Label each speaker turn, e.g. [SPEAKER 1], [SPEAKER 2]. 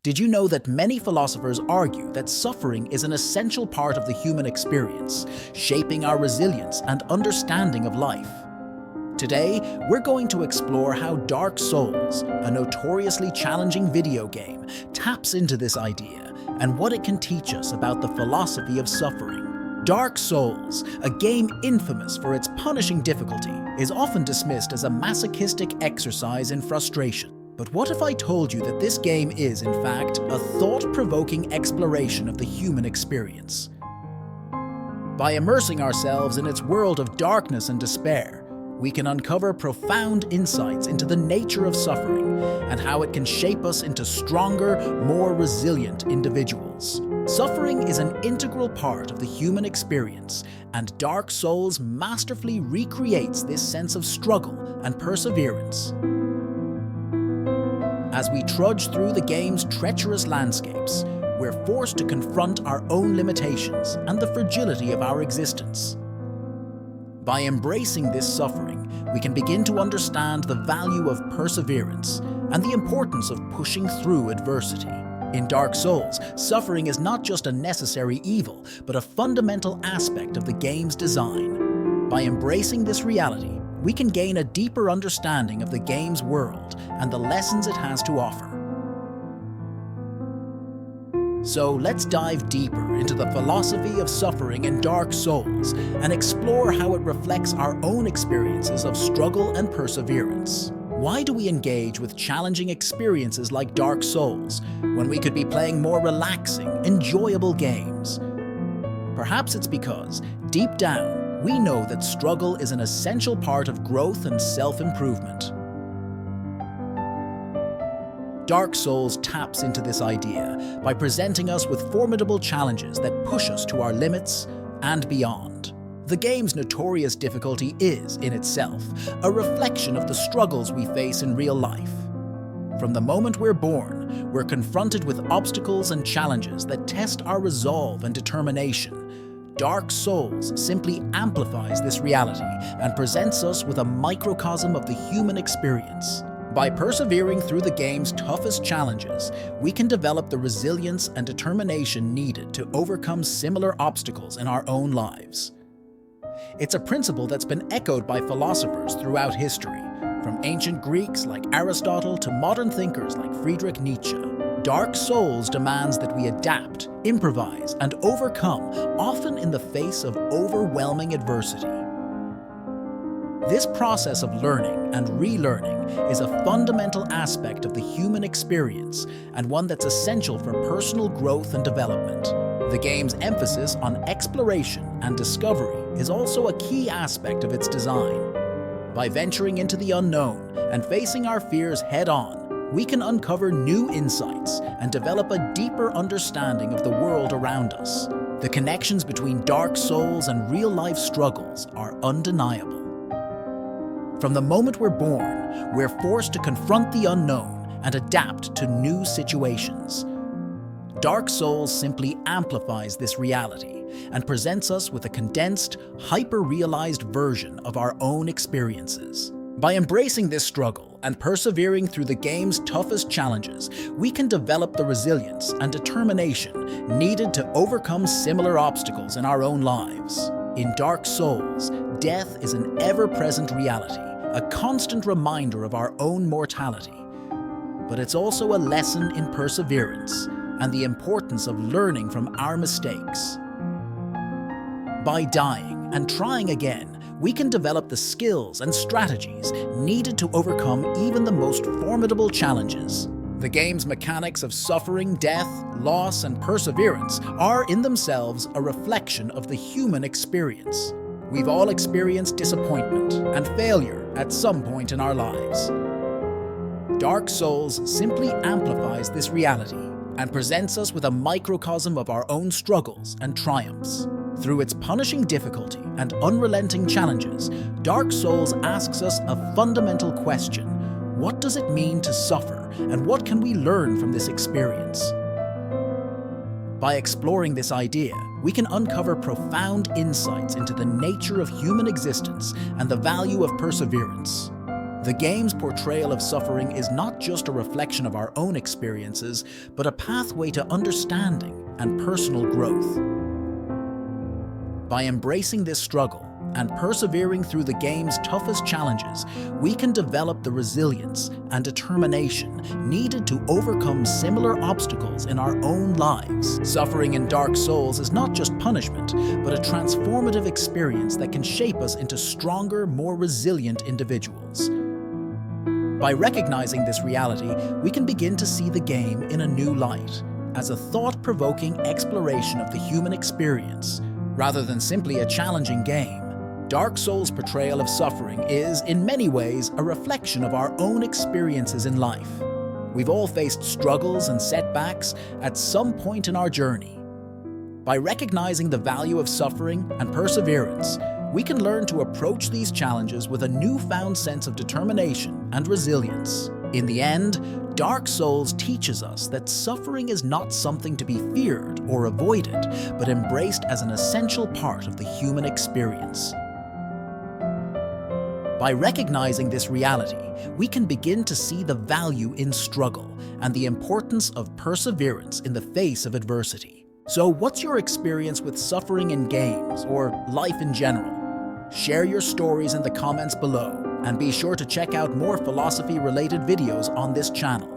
[SPEAKER 1] Did you know that many philosophers argue that suffering is an essential part of the human experience, shaping our resilience and understanding of life? Today, we're going to explore how Dark Souls, a notoriously challenging video game, taps into this idea and what it can teach us about the philosophy of suffering. Dark Souls, a game infamous for its punishing difficulty, is often dismissed as a masochistic exercise in frustration. But what if I told you that this game is, in fact, a thought-provoking exploration of the human experience? By immersing ourselves in its world of darkness and despair, we can uncover profound insights into the nature of suffering and how it can shape us into stronger, more resilient individuals. Suffering is an integral part of the human experience, and Dark Souls masterfully recreates this sense of struggle and perseverance. As we trudge through the game's treacherous landscapes, we're forced to confront our own limitations and the fragility of our existence. By embracing this suffering, we can begin to understand the value of perseverance and the importance of pushing through adversity. In Dark Souls, suffering is not just a necessary evil, but a fundamental aspect of the game's design. By embracing this reality, we can gain a deeper understanding of the game's world and the lessons it has to offer. So let's dive deeper into the philosophy of suffering in Dark Souls and explore how it reflects our own experiences of struggle and perseverance. Why do we engage with challenging experiences like Dark Souls when we could be playing more relaxing, enjoyable games? Perhaps it's because, deep down, we know that struggle is an essential part of growth and self-improvement. Dark Souls taps into this idea by presenting us with formidable challenges that push us to our limits and beyond. The game's notorious difficulty is, in itself, a reflection of the struggles we face in real life. From the moment we're born, we're confronted with obstacles and challenges that test our resolve and determination. Dark Souls simply amplifies this reality and presents us with a microcosm of the human experience. By persevering through the game's toughest challenges, we can develop the resilience and determination needed to overcome similar obstacles in our own lives. It's a principle that's been echoed by philosophers throughout history, from ancient Greeks like Aristotle to modern thinkers like Friedrich Nietzsche. Dark Souls demands that we adapt, improvise, and overcome, often in the face of overwhelming adversity. This process of learning and relearning is a fundamental aspect of the human experience and one that's essential for personal growth and development. The game's emphasis on exploration and discovery is also a key aspect of its design. By venturing into the unknown and facing our fears head-on, we can uncover new insights and develop a deeper understanding of the world around us. The connections between Dark Souls and real-life struggles are undeniable. From the moment we're born, we're forced to confront the unknown and adapt to new situations. Dark Souls simply amplifies this reality and presents us with a condensed, hyper-realized version of our own experiences. By embracing this struggle and persevering through the game's toughest challenges, we can develop the resilience and determination needed to overcome similar obstacles in our own lives. In Dark Souls, death is an ever-present reality, a constant reminder of our own mortality. But it's also a lesson in perseverance and the importance of learning from our mistakes. By dying and trying again, we can develop the skills and strategies needed to overcome even the most formidable challenges. The game's mechanics of suffering, death, loss, and perseverance are in themselves a reflection of the human experience. We've all experienced disappointment and failure at some point in our lives. Dark Souls simply amplifies this reality and presents us with a microcosm of our own struggles and triumphs. Through its punishing difficulty and unrelenting challenges, Dark Souls asks us a fundamental question: what does it mean to suffer, and what can we learn from this experience? By exploring this idea, we can uncover profound insights into the nature of human existence and the value of perseverance. The game's portrayal of suffering is not just a reflection of our own experiences, but a pathway to understanding and personal growth. By embracing this struggle and persevering through the game's toughest challenges, we can develop the resilience and determination needed to overcome similar obstacles in our own lives. Suffering in Dark Souls is not just punishment, but a transformative experience that can shape us into stronger, more resilient individuals. By recognizing this reality, we can begin to see the game in a new light, as a thought-provoking exploration of the human experience, rather than simply a challenging game. Dark Souls' portrayal of suffering is, in many ways, a reflection of our own experiences in life. We've all faced struggles and setbacks at some point in our journey. By recognizing the value of suffering and perseverance, we can learn to approach these challenges with a newfound sense of determination and resilience. In the end, Dark Souls teaches us that suffering is not something to be feared or avoided, but embraced as an essential part of the human experience. By recognizing this reality, we can begin to see the value in struggle and the importance of perseverance in the face of adversity. So, what's your experience with suffering in games or life in general? Share your stories in the comments below, and be sure to check out more philosophy-related videos on this channel.